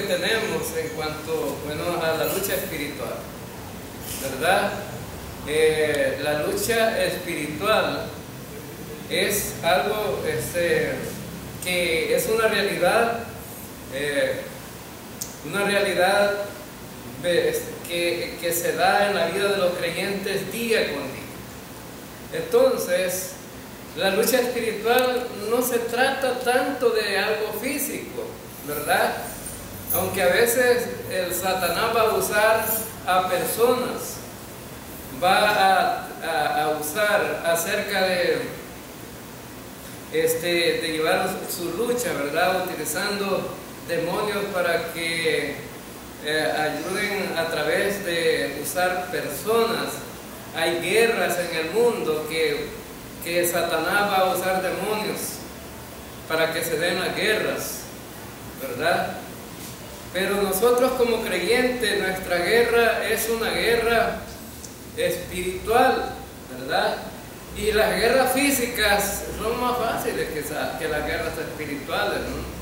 tenemos en cuanto, bueno, a la lucha espiritual, ¿verdad? La lucha espiritual es algo que es una realidad que se da en la vida de los creyentes día con día. Entonces, la lucha espiritual no se trata tanto de algo físico, ¿verdad? Aunque a veces el Satanás va a usar a personas, va a usar acerca de llevar su lucha, ¿verdad? Utilizando demonios para que ayuden a través de usar personas. Hay guerras en el mundo que Satanás va a usar demonios para que se den las guerras, ¿verdad? Pero nosotros como creyentes, nuestra guerra es una guerra espiritual, ¿verdad? Y las guerras físicas son más fáciles que las guerras espirituales, ¿no?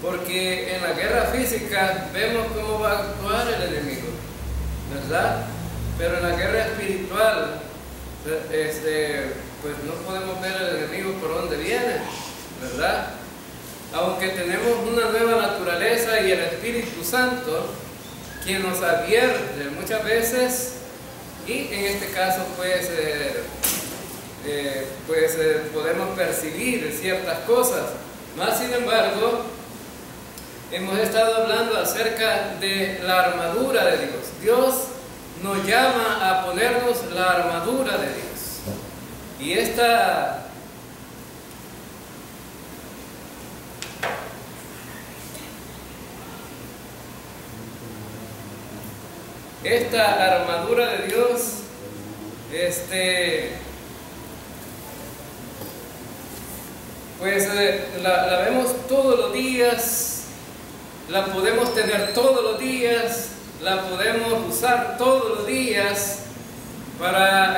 Porque en la guerra física vemos cómo va a actuar el enemigo, ¿verdad? Pero en la guerra espiritual, pues no podemos ver al enemigo por dónde viene, ¿verdad? Aunque tenemos una nueva naturaleza y el Espíritu Santo, quien nos advierte muchas veces, y en este caso pues podemos percibir ciertas cosas. Más sin embargo, hemos estado hablando acerca de la armadura de Dios. Dios nos llama a ponernos la armadura de Dios. Y esta armadura de Dios, pues la vemos todos los días, la podemos tener todos los días, la podemos usar todos los días para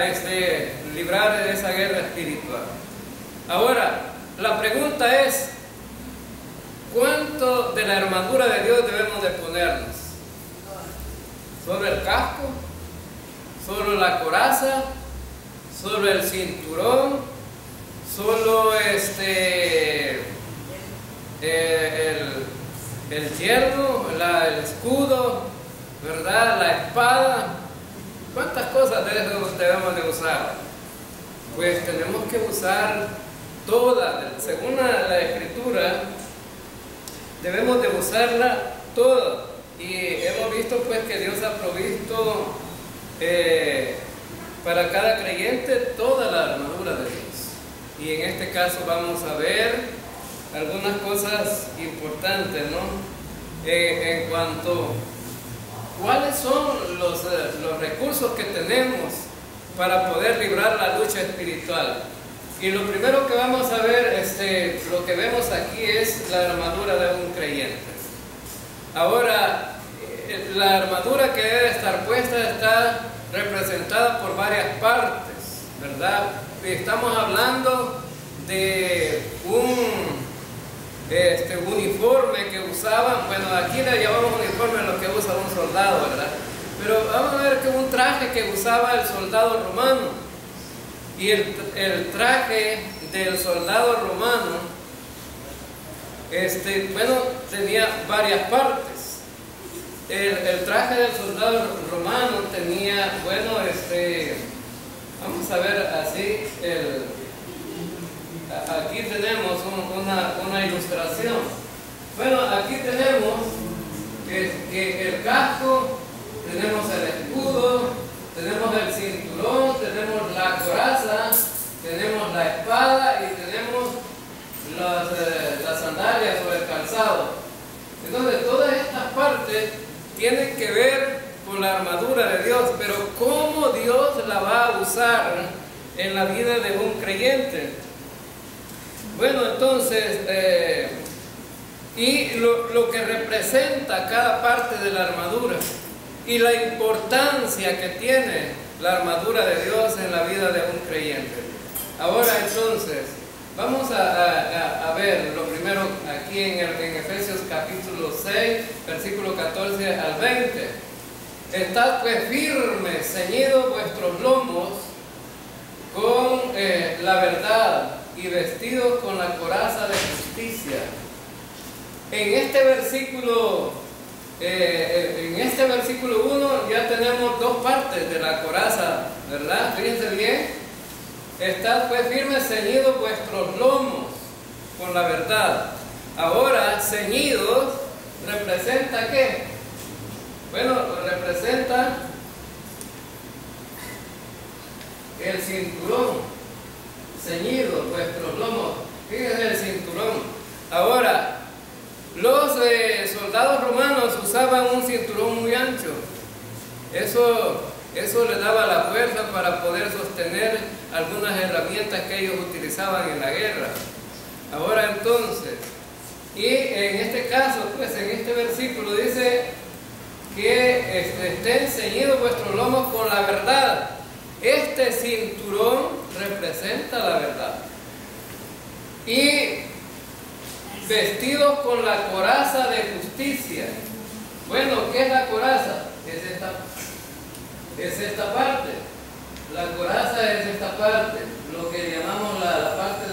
librar de esa guerra espiritual. Ahora, la pregunta es, ¿cuánto de la armadura de Dios debemos de ponernos? ¿Solo el casco? ¿Solo la coraza? ¿Solo el cinturón? ¿Solo el yelmo, el escudo, ¿verdad? La espada? ¿Cuántas cosas debemos de usar? Pues tenemos que usar toda, según la Escritura, debemos de usarla toda. Y hemos visto pues que Dios ha provisto para cada creyente toda la armadura de Dios. Y en este caso vamos a ver algunas cosas importantes, ¿no? En cuanto cuáles son los recursos que tenemos para poder librar la lucha espiritual. Y lo primero que vamos a ver, lo que vemos aquí es la armadura de un creyente. Ahora, la armadura que debe estar puesta está representada por varias partes, ¿verdad? Estamos hablando de un uniforme que usaban, bueno, aquí le llamamos uniforme a lo que usa un soldado, ¿verdad? Pero vamos a ver que un traje que usaba el soldado romano, y el traje del soldado romano, bueno, tenía varias partes. El traje del soldado romano tenía, bueno, vamos a ver así, aquí tenemos una ilustración. Bueno, aquí tenemos que el casco, tenemos el escudo, tenemos el cinturón, tenemos la coraza, tenemos la espada y tenemos las sandalias o el calzado. Entonces, todas estas partes tienen que ver con la armadura de Dios, pero ¿cómo Dios la va a usar en la vida de un creyente? Bueno, entonces, y lo que representa cada parte de la armadura y la importancia que tiene la armadura de Dios en la vida de un creyente. Ahora entonces, vamos a ver lo primero aquí en Efesios capítulo 6, versículo 14 al 20. Estad pues firmes, ceñidos vuestros lomos con la verdad y vestidos con la coraza de justicia. En este versículo 1 ya tenemos dos partes de la coraza, ¿verdad? Fíjense bien. Estad pues firmes, ceñidos vuestros lomos con la verdad. Ahora, ceñidos representa ¿qué? Bueno, representa el cinturón. Ceñidos vuestros lomos. Fíjense el cinturón. Ahora, los soldados romanos usaban un cinturón muy ancho. Eso les daba la fuerza para poder sostener algunas herramientas que ellos utilizaban en la guerra. Ahora entonces, y en este caso, pues en este versículo dice que estén ceñidos vuestros lomos con la verdad. Este cinturón representa la verdad. Y vestidos con la coraza de justicia. Bueno, ¿qué es la coraza? Es esta parte. La coraza es esta parte, lo que llamamos la parte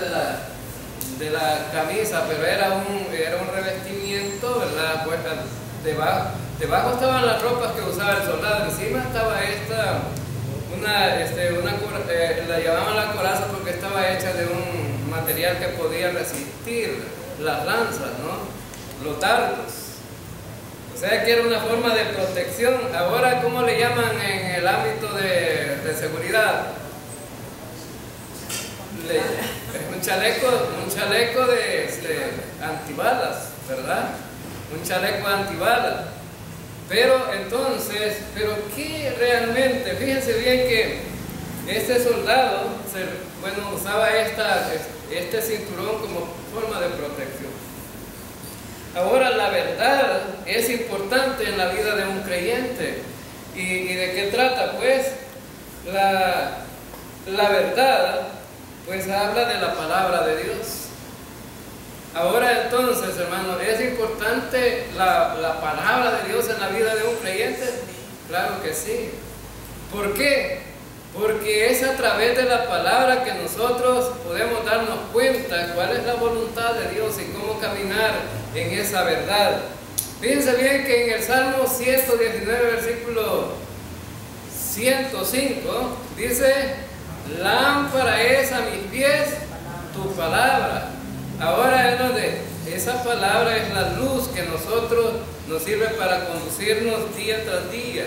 de la camisa, pero era un revestimiento, ¿verdad? Pues debajo estaban las ropas que usaba el soldado, encima estaba la llamaban la coraza porque estaba hecha de un material que podía resistir las lanzas, ¿no? Los dardos. O sea que era una forma de protección. Ahora, ¿cómo le llaman en el ámbito de seguridad? Un chaleco de antibalas, ¿verdad? Un chaleco antibalas. Pero entonces, ¿qué realmente? Fíjense bien que este soldado, usaba este cinturón como forma de protección. Ahora, la verdad es importante en la vida de un creyente. ¿Y de qué trata? Pues, la verdad, pues habla de la palabra de Dios. Ahora entonces, hermano, ¿es importante la palabra de Dios en la vida de un creyente? Claro que sí. ¿Por qué? Porque es a través de la palabra que nosotros podemos darnos cuenta cuál es la voluntad de Dios y cómo caminar en esa verdad. Fíjense bien que en el Salmo 119, versículo 105, dice: lámpara es a mis pies tu palabra. Ahora es donde esa palabra es la luz que nos sirve para conducirnos día tras día,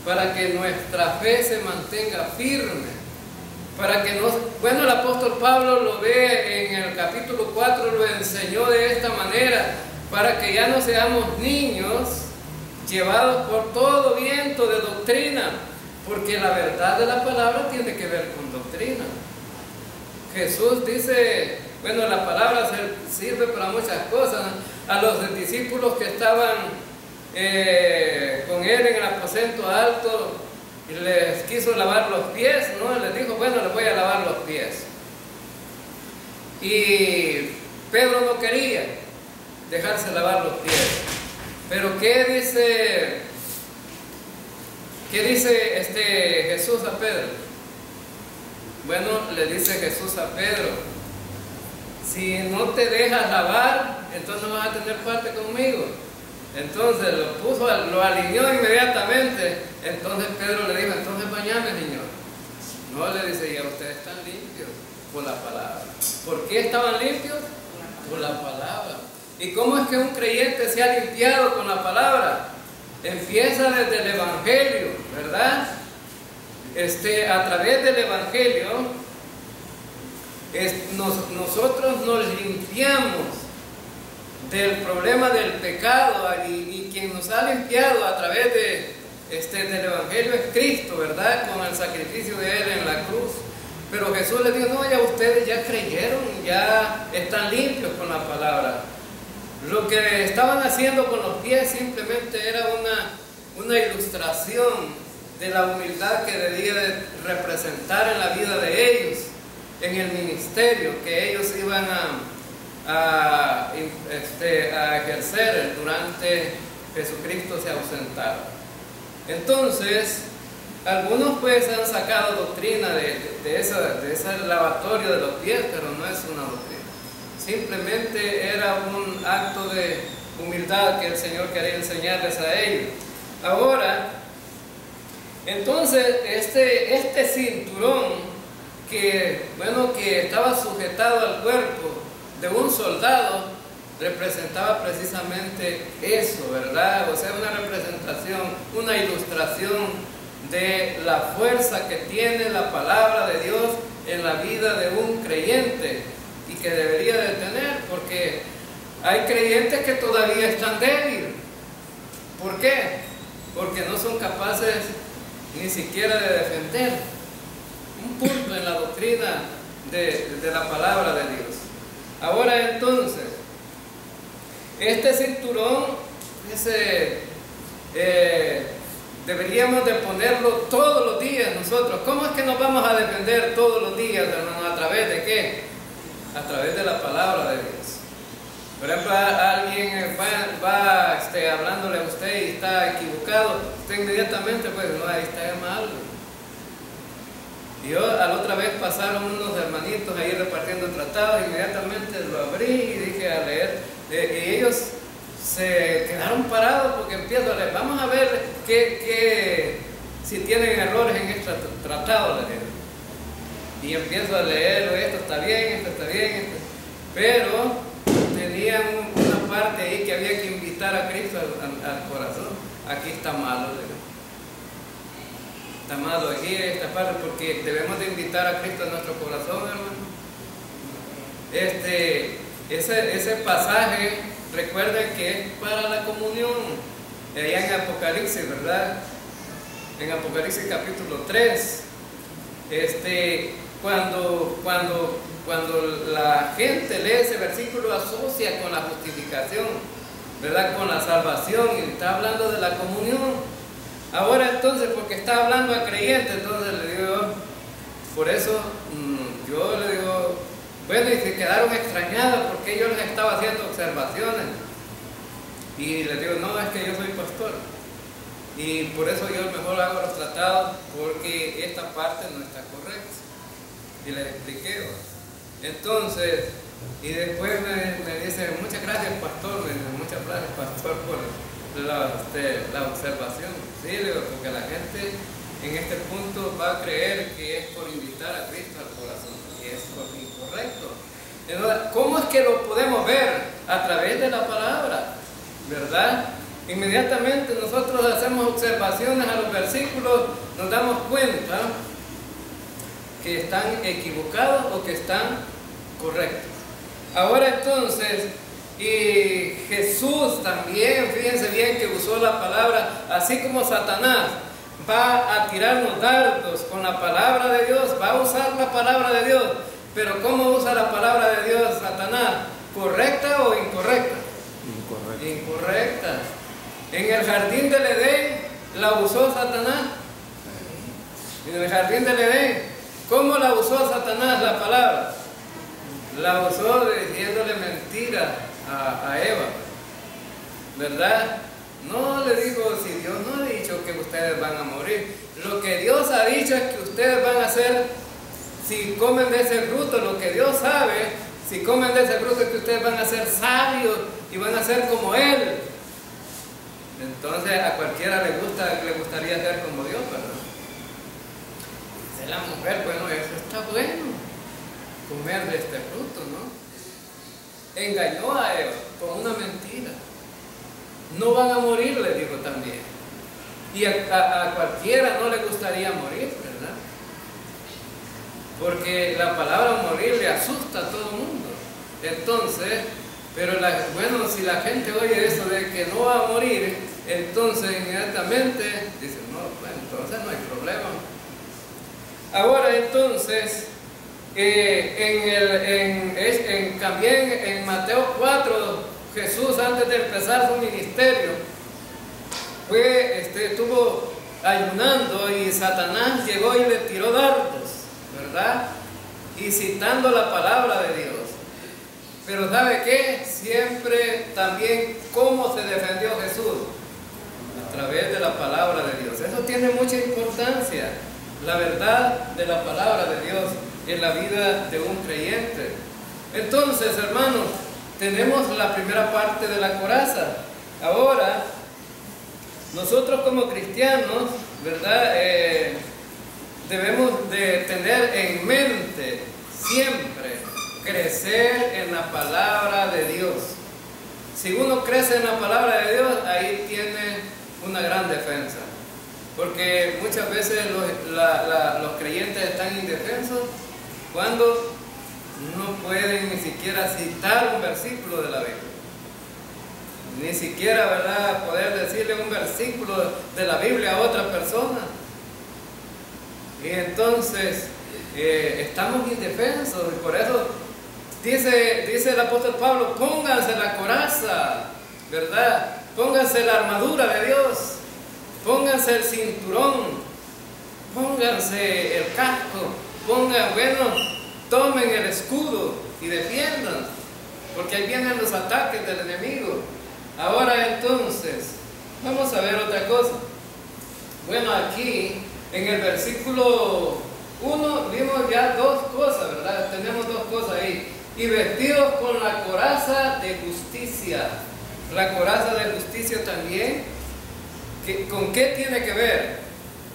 para que nuestra fe se mantenga firme, para que el apóstol Pablo lo ve en el capítulo 4, lo enseñó de esta manera, para que ya no seamos niños llevados por todo viento de doctrina, porque la verdad de la palabra tiene que ver con doctrina. Jesús dice, la palabra sirve para muchas cosas. A los discípulos que estaban con él en el aposento alto, y les quiso lavar los pies, ¿no? Les dijo, les voy a lavar los pies. Y Pedro no quería dejarse lavar los pies. Pero ¿qué dice Jesús a Pedro? Le dice Jesús a Pedro: si no te dejas lavar, entonces no vas a tener parte conmigo. Entonces lo alineó inmediatamente. Entonces Pedro le dijo: entonces bañame, Señor. No, le dice: ya ustedes están limpios por la palabra. ¿Por qué estaban limpios? Por la palabra. ¿Y cómo es que un creyente se ha limpiado con la palabra? Empieza desde el Evangelio, ¿verdad? A través del Evangelio nosotros nos limpiamos del problema del pecado, y quien nos ha limpiado a través del Evangelio es Cristo, ¿verdad? Con el sacrificio de Él en la cruz. Pero Jesús les dijo: no, ya ustedes ya creyeron, ya están limpios con la palabra. Lo que estaban haciendo con los pies simplemente era una ilustración de la humildad que debía de representar en la vida de ellos, en el ministerio que ellos iban a a ejercer durante Jesucristo se ausentaba. Entonces, algunos pues han sacado doctrina de ese lavatorio de los pies, pero no es una doctrina. Simplemente era un acto de humildad que el Señor quería enseñarles a ellos. Ahora, entonces, este cinturón que estaba sujetado al cuerpo de un soldado, representaba precisamente eso, ¿verdad? O sea, una representación, una ilustración de la fuerza que tiene la palabra de Dios en la vida de un creyente y que debería de tener, porque hay creyentes que todavía están débiles. ¿Por qué? Porque no son capaces ni siquiera de defender un punto en la doctrina de la palabra de Dios. Ahora entonces, este cinturón deberíamos de ponerlo todos los días nosotros. ¿Cómo es que nos vamos a defender todos los días, hermanos? ¿A través de qué? A través de la palabra de Dios. Por ejemplo, alguien va hablándole a usted y está equivocado, usted inmediatamente pues no, ahí está mal. Y yo a la otra vez pasaron unos hermanitos ahí repartiendo tratados, inmediatamente lo abrí y dije a leer, y ellos se quedaron parados porque empiezo a leer, vamos a ver si tienen errores en este tratado, y empiezo a leer, esto está bien, pero tenían una parte ahí que había que invitar a Cristo al corazón. Aquí está malo, está malo aquí esta parte, porque debemos de invitar a Cristo a nuestro corazón, hermano. Ese pasaje, recuerden que es para la comunión, allá en Apocalipsis, ¿verdad? En Apocalipsis capítulo 3, cuando la gente lee ese versículo, asocia con la justificación, ¿verdad? Con la salvación, y está hablando de la comunión. Ahora entonces, porque está hablando a creyentes, entonces le digo, por eso yo le digo, bueno, y se quedaron extrañados porque yo les estaba haciendo observaciones. Y les digo, no, es que yo soy pastor. Y por eso yo mejor hago los tratados, porque esta parte no está correcta. Y les expliqué. Entonces, y después me dice, muchas gracias pastor, muchas gracias pastor por la observación. Sí, le digo, porque la gente en este punto va a creer que es por invitar a Cristo al corazón, y es incorrecto. Entonces, ¿cómo es que lo podemos ver? A través de la palabra, ¿verdad? Inmediatamente nosotros hacemos observaciones a los versículos, nos damos cuenta que están equivocados o que están correctos. Ahora entonces, y Jesús también, fíjense bien que usó la palabra, así como Satanás va a tirarnos dardos con la palabra de Dios, va a usar la palabra de Dios, pero ¿cómo usa la palabra de Dios Satanás? ¿Correcta o incorrecta? Incorrecta. Incorrecta. En el jardín del Edén la usó Satanás. En el jardín del Edén, ¿cómo la usó Satanás la palabra? La usó diciéndole mentira a Eva, ¿verdad? No le dijo, si Dios no ha dicho que ustedes van a morir, lo que Dios ha dicho es que ustedes van a hacer, si comen de ese fruto, lo que Dios sabe, si comen de ese fruto es que ustedes van a ser sabios y van a ser como Él. Entonces a cualquiera le gustaría ser como Dios, ¿verdad? Dice la mujer, bueno, eso está bueno, comer de este fruto, ¿no? Engañó a Eva con una mentira. No van a morir, le dijo también. Y a cualquiera no le gustaría morir, ¿verdad? Porque la palabra morir le asusta a todo el mundo. Entonces, pero bueno, si la gente oye eso de que no va a morir, entonces inmediatamente dice, no, bueno, entonces no hay problema. Ahora entonces, también en Mateo 4, Jesús antes de empezar su ministerio estuvo ayunando y Satanás llegó y le tiró dardos, ¿verdad? Y citando la palabra de Dios. Pero ¿sabe qué? Siempre también cómo se defendió Jesús. A través de la palabra de Dios. Eso tiene mucha importancia. La verdad de la palabra de Dios en la vida de un creyente. Entonces, hermanos, tenemos la primera parte de la coraza. Ahora, nosotros como cristianos, ¿verdad? Debemos de tener en mente siempre crecer en la palabra de Dios. Si uno crece en la palabra de Dios, ahí tiene una gran defensa. Porque muchas veces los creyentes están indefensos cuando no pueden ni siquiera citar un versículo de la Biblia. Ni siquiera, ¿verdad?, poder decirle un versículo de la Biblia a otra persona. Y entonces estamos indefensos. Y por eso dice el apóstol Pablo, pónganse la coraza, ¿verdad? Pónganse la armadura de Dios, pónganse el cinturón, pónganse el casco, tomen el escudo y defiendan, porque ahí vienen los ataques del enemigo. Ahora entonces, vamos a ver otra cosa. Bueno, aquí en el versículo 1 vimos ya dos cosas, ¿verdad? Tenemos dos cosas ahí. Y vestidos con la coraza de justicia. La coraza de justicia también, ¿con qué tiene que ver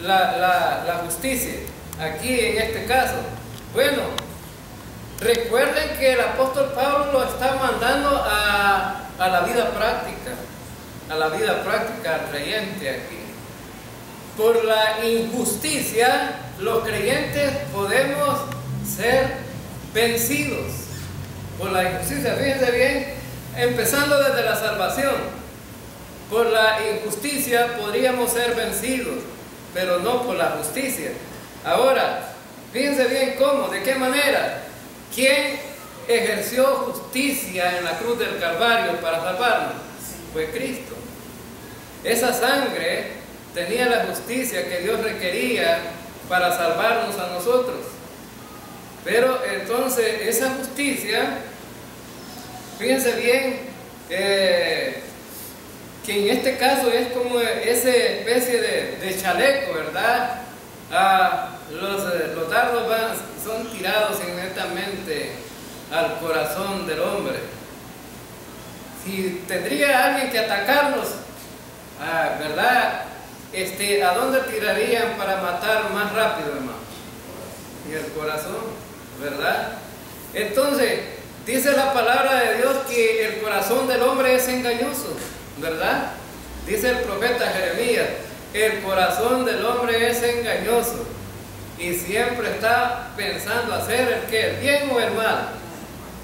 la justicia aquí en este caso? Bueno, recuerden que el apóstol Pablo lo está mandando a la vida práctica, al creyente aquí. Por la injusticia, los creyentes podemos ser vencidos. Por la injusticia, fíjense bien. Empezando desde la salvación, por la injusticia podríamos ser vencidos, pero no por la justicia. Ahora, fíjense bien cómo, de qué manera. ¿Quién ejerció justicia en la cruz del Calvario para salvarnos? Fue Cristo. Esa sangre tenía la justicia que Dios requería para salvarnos a nosotros. Pero entonces esa justicia, fíjense bien, que en este caso es como esa especie de chaleco, ¿verdad? Los dardos son tirados inmediatamente al corazón del hombre. Si tendría alguien que atacarnos, ¿verdad? ¿A dónde tirarían para matar más rápido, hermano? En el corazón, ¿verdad? Entonces, dice la palabra de Dios que el corazón del hombre es engañoso, ¿verdad? Dice el profeta Jeremías, el corazón del hombre es engañoso y siempre está pensando hacer el ¿qué? ¿El bien o el mal?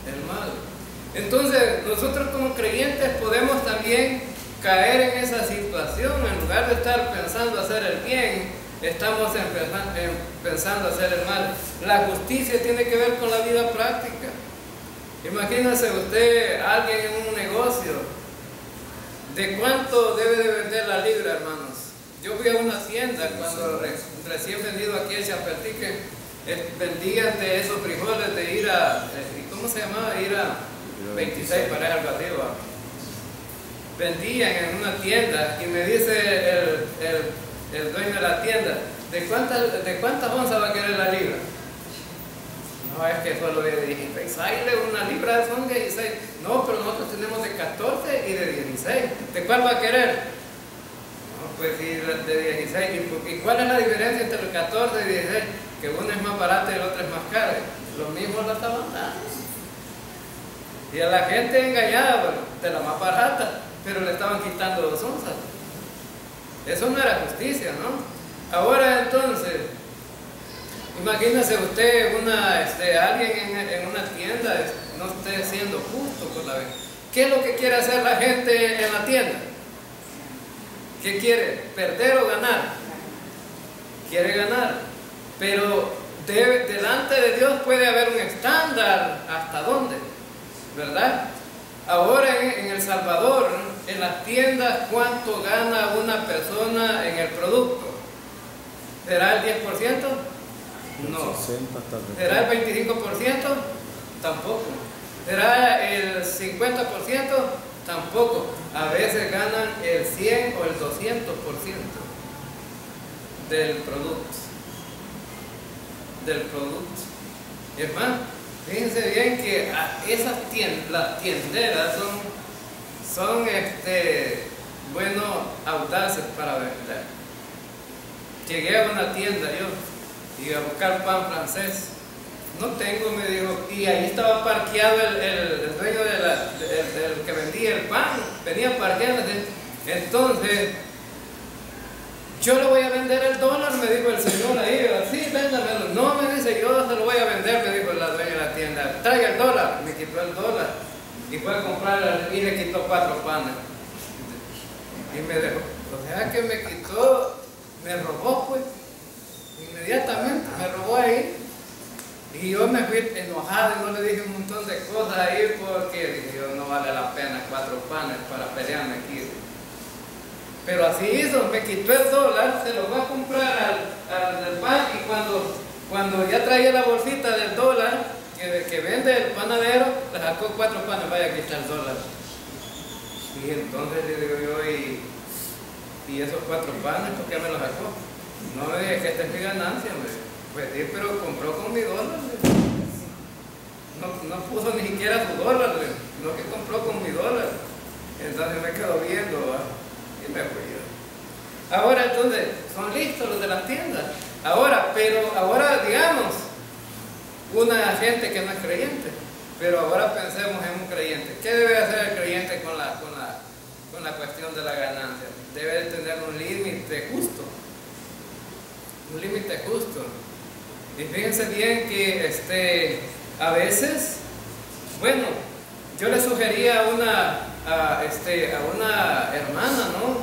El mal. Entonces, nosotros como creyentes podemos también caer en esa situación. En lugar de estar pensando hacer el bien, estamos pensando hacer el mal. La justicia tiene que ver con la vida práctica. Imagínese usted, alguien en un negocio, ¿de cuánto debe de vender la libra, hermanos? Yo fui a una tienda cuando recién vendido aquí en Chapeltique, vendían de esos frijoles de ir a, ¿cómo se llamaba? Ir a 26 para el arriba. Vendían en una tienda y me dice el dueño de la tienda, ¿de cuántas onzas va a querer la libra? No, es que solo de 16, una libra son 16. No, pero nosotros tenemos de 14 y de 16. ¿De cuál va a querer? No, pues sí, de 16. ¿Y cuál es la diferencia entre el 14 y 16? Que uno es más barato y el otro es más caro. Lo mismo lo estaban dando. Y a la gente engañada, bueno, de la más barata, pero le estaban quitando 2 onzas. Eso no era justicia, ¿no? Ahora entonces, imagínese usted alguien en una tienda no esté siendo justo con la vez. ¿Qué es lo que quiere hacer la gente en la tienda? ¿Qué quiere? ¿Perder o ganar? Quiere ganar. Pero delante de Dios puede haber un estándar. ¿Hasta dónde? ¿Verdad? Ahora en El Salvador, en las tiendas, ¿cuánto gana una persona en el producto? ¿Será el 10%? No. ¿Será el 25%? Tampoco. ¿Será el 50%? Tampoco. A veces ganan el 100 o el 200% del producto. Hermano, fíjense bien que esas tiendas, las tienderas son bueno, audaces para vender. Llegué a una tienda yo y a buscar pan francés. No tengo, me dijo, y ahí estaba parqueado el dueño del que vendía el pan, venía parqueado. Entonces, yo le voy a vender el dólar, me dijo el señor ahí, sí, véndamelo. No, me dice, yo se lo voy a vender, me dijo la dueña de la tienda. Traiga el dólar, me quitó el dólar y fue a comprar y le quitó 4 panes. Y me dejó, o sea que me quitó, me robó pues, inmediatamente me robó ahí. Y yo me fui enojado y no le dije un montón de cosas ahí porque dije yo, no vale la pena 4 panes para pelearme aquí. Pero así hizo, me quitó el dólar, se lo va a comprar al pan y cuando ya traía la bolsita del dólar que vende el panadero, le sacó 4 panes, vaya aquí está el dólar. Y entonces le digo yo, y esos 4 panes, ¿por qué me los sacó? No me dije que esta es mi ganancia, hombre. Pues sí, pero compró con mi dólar. No puso ni siquiera su dólar, sino que compró con mi dólar. Entonces me quedo viendo, ¿va? Y me fui yo. Ahora entonces, son listos los de las tiendas. Pero ahora digamos, una gente que no es creyente. Pero ahora pensemos en un creyente. ¿Qué debe hacer el creyente con la cuestión de la ganancia? Debe tener un límite justo. Un límite justo. Y fíjense bien que a veces, bueno, yo le sugería a una hermana, ¿no?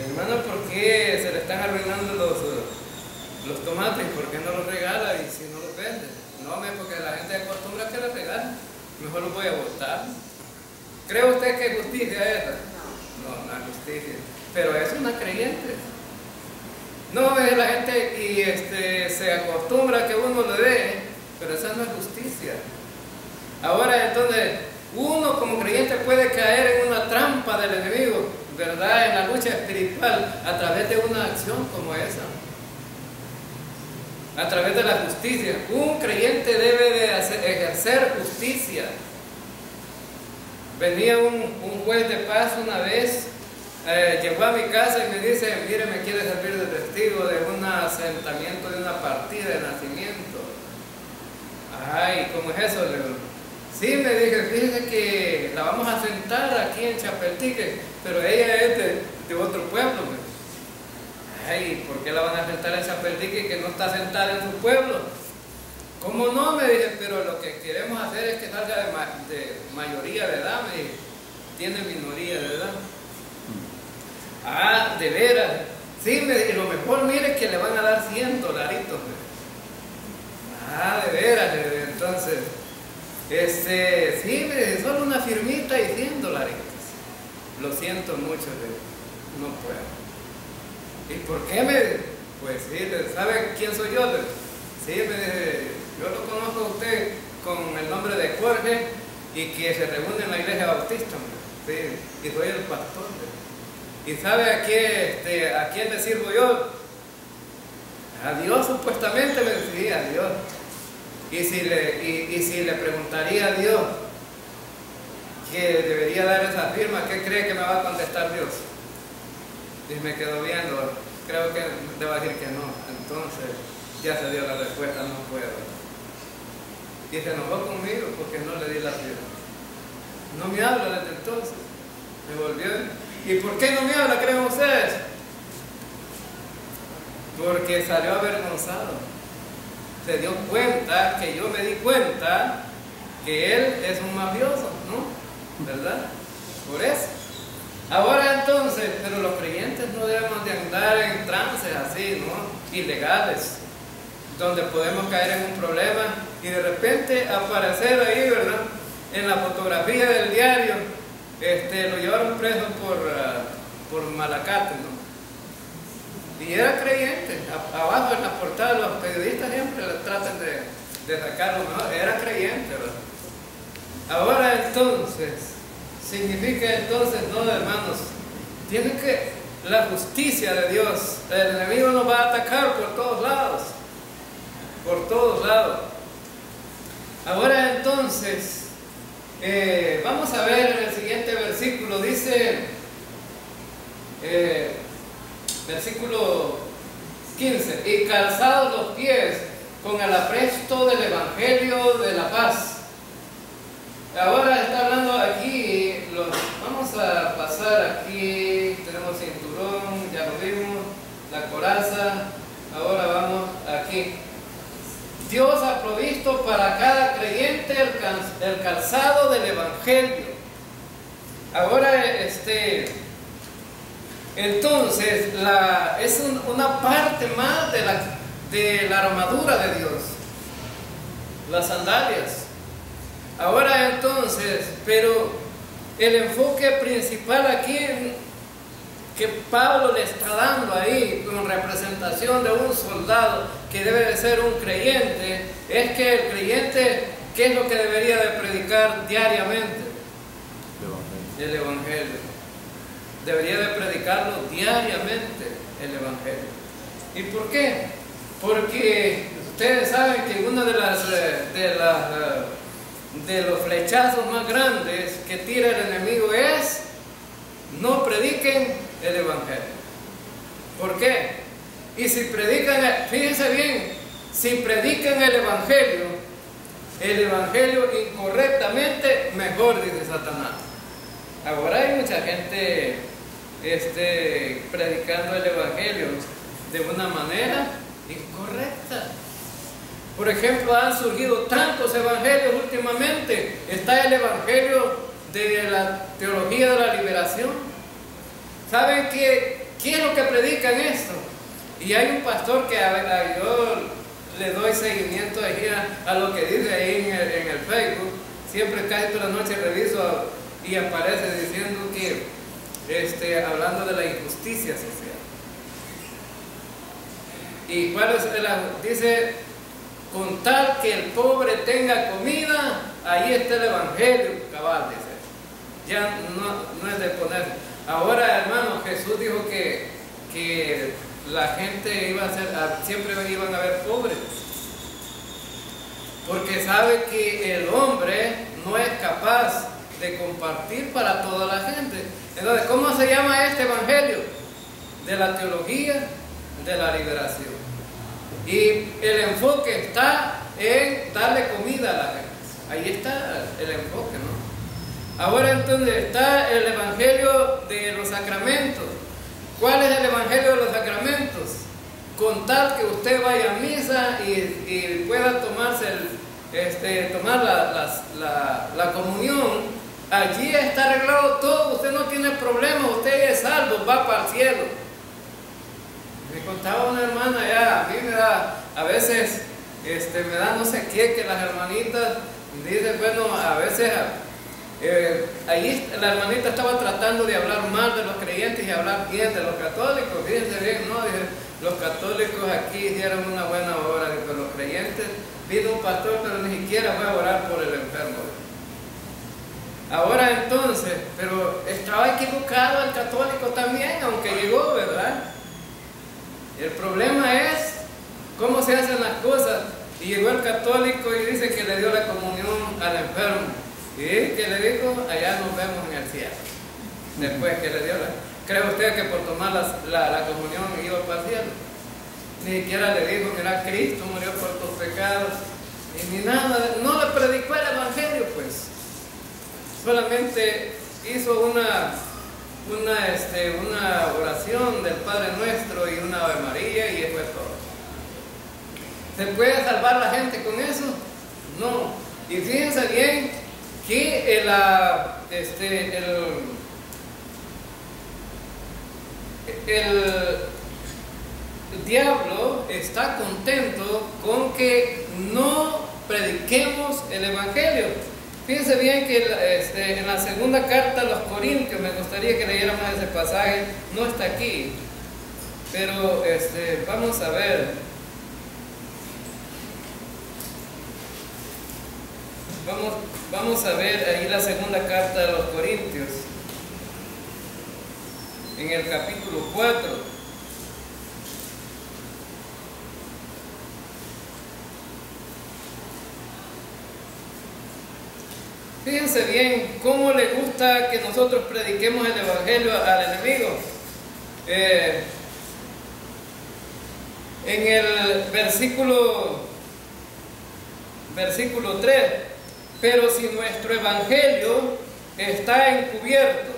Hermana, ¿por qué se le están arruinando los tomates? ¿Por qué no los regala y si no los vende? No, porque la gente acostumbra a que los regalen. Mejor los voy a botar. ¿Cree usted que es justicia esa? No, no es justicia. Pero es una creyente. No ve la gente y se acostumbra a que uno le dé, pero esa no es justicia. Ahora entonces, uno como creyente puede caer en una trampa del enemigo, ¿verdad? En la lucha espiritual, a través de una acción como esa. A través de la justicia. Un creyente debe de ejercer justicia. Venía un juez de paz una vez. Llegó a mi casa y me dice, mire, me quiere servir de testigo de un asentamiento, de una partida de nacimiento. Ay, ¿cómo es eso? Le digo, sí, me dije, fíjese que la vamos a asentar aquí en Chapeltique, pero ella es de otro pueblo. Ay, ¿por qué la van a asentar en Chapeltique que no está asentada en su pueblo? ¿Cómo no? Me dije, pero lo que queremos hacer es que salga de mayoría de edad, me dije, tiene minoría de edad. Ah, de veras. Sí, lo mejor, mire que le van a dar $100. Ah, de veras. Entonces, sí, mire, solo una firmita y $100. Lo siento mucho, no puedo. ¿Y por qué Pues sí, ¿sabe quién soy yo? Sí, yo lo conozco a usted con el nombre de Jorge y que se reúne en la iglesia bautista. Sí, y soy el pastor. ¿Y sabe a quién le sirvo yo? A Dios supuestamente me decía, a Dios. Y si le preguntaría a Dios que debería dar esa firma, ¿qué cree que me va a contestar Dios? Y me quedo viendo, creo que le va a decir que no. Entonces ya se dio la respuesta, no puedo. Y se enojó conmigo porque no le di la firma. No me habla desde entonces. Me volvió. ¿Y por qué no me habla, creen ustedes? Porque salió avergonzado. Se dio cuenta, que yo me di cuenta, que él es un mafioso, ¿no? ¿Verdad? Por eso. Ahora entonces, pero los creyentes no debemos de andar en trances así, ¿no? Ilegales, donde podemos caer en un problema y de repente aparecer ahí, ¿verdad? En la fotografía del diario. Lo llevaron preso por malacate, ¿no? Y era creyente. Abajo en la portada los periodistas siempre tratan de sacarlo, ¿no? Era creyente, ¿verdad? Ahora entonces, significa entonces, no hermanos, tiene que la justicia de Dios, el enemigo nos va a atacar por todos lados, por todos lados. Ahora entonces, vamos a ver en el siguiente versículo, dice, versículo 15, y calzados los pies con el apresto del Evangelio de la paz. Ahora está hablando aquí, vamos a pasar aquí, tenemos cinturón, ya lo vimos, la coraza, ahora vamos aquí. Dios ha provisto para cada creyente el calzado del Evangelio. Ahora, entonces, es una parte más de la armadura de Dios, las sandalias. Ahora entonces, pero el enfoque principal aquí que Pablo le está dando ahí, con representación de un soldado que debe de ser un creyente, es que el creyente, ¿qué es lo que debería de predicar diariamente? El Evangelio. Debería de predicarlo diariamente, el Evangelio. ¿Y por qué? Porque ustedes saben que uno de los flechazos más grandes que tira el enemigo es: no prediquen el Evangelio. ¿Por qué? Y si predican, fíjense bien, si predican el Evangelio incorrectamente, mejor, dice Satanás. Ahora hay mucha gente predicando el Evangelio de una manera incorrecta. Por ejemplo, han surgido tantos evangelios últimamente. Está el evangelio de la teología de la liberación. ¿Saben qué es lo que predican esto? Y hay un pastor que yo le doy seguimiento a lo que dice ahí en el Facebook. Siempre, casi toda la noche reviso y aparece diciendo que hablando de la injusticia social. ¿Y cuál es dice? Con tal que el pobre tenga comida, ahí está el Evangelio, cabal, dice. Ya no es de poner. Ahora, hermano, Jesús dijo que la gente siempre iban a haber pobres. Porque sabe que el hombre no es capaz de compartir para toda la gente. Entonces, ¿cómo se llama este Evangelio? De la teología de la liberación. Y el enfoque está en darle comida a la gente. Ahí está el enfoque, ¿no? Ahora entonces está el Evangelio de los sacramentos. ¿Cuál es el Evangelio de los sacramentos? Con tal que usted vaya a misa y pueda tomar la comunión, allí está arreglado todo. Usted no tiene problema, usted es salvo, va para el cielo. Me contaba una hermana a mí me da, a veces me da no sé qué, que las hermanitas dicen, bueno, a veces ahí la hermanita estaba tratando de hablar mal de los creyentes y hablar bien de los católicos. Fíjense bien, ¿no? Dije, los católicos aquí hicieron una buena obra, pero los creyentes, vino un pastor, pero ni siquiera fue a orar por el enfermo. Ahora entonces, pero estaba equivocado el católico también, aunque llegó, ¿verdad? El problema es cómo se hacen las cosas. Y llegó el católico y dice que le dio la comunión al enfermo. ¿Y que le dijo? Allá nos vemos en el cielo. Después que le dio ¿cree usted que por tomar la comunión iba para el cielo? Ni siquiera le dijo, mira, Cristo murió por tus pecados. Y ni nada, no le predicó el evangelio, pues. Solamente hizo una oración del Padre Nuestro y una Ave María y eso fue todo. ¿Se puede salvar la gente con eso? No. Y fíjense bien que el diablo está contento con que no prediquemos el evangelio. Fíjense bien que en la segunda carta a los Corintios, me gustaría que leyéramos ese pasaje, no está aquí, pero vamos a ver. Vamos a ver ahí la segunda carta de los Corintios, en el capítulo 4. Fíjense bien cómo le gusta que nosotros prediquemos el Evangelio al enemigo. En el versículo 3, pero si nuestro Evangelio está encubierto,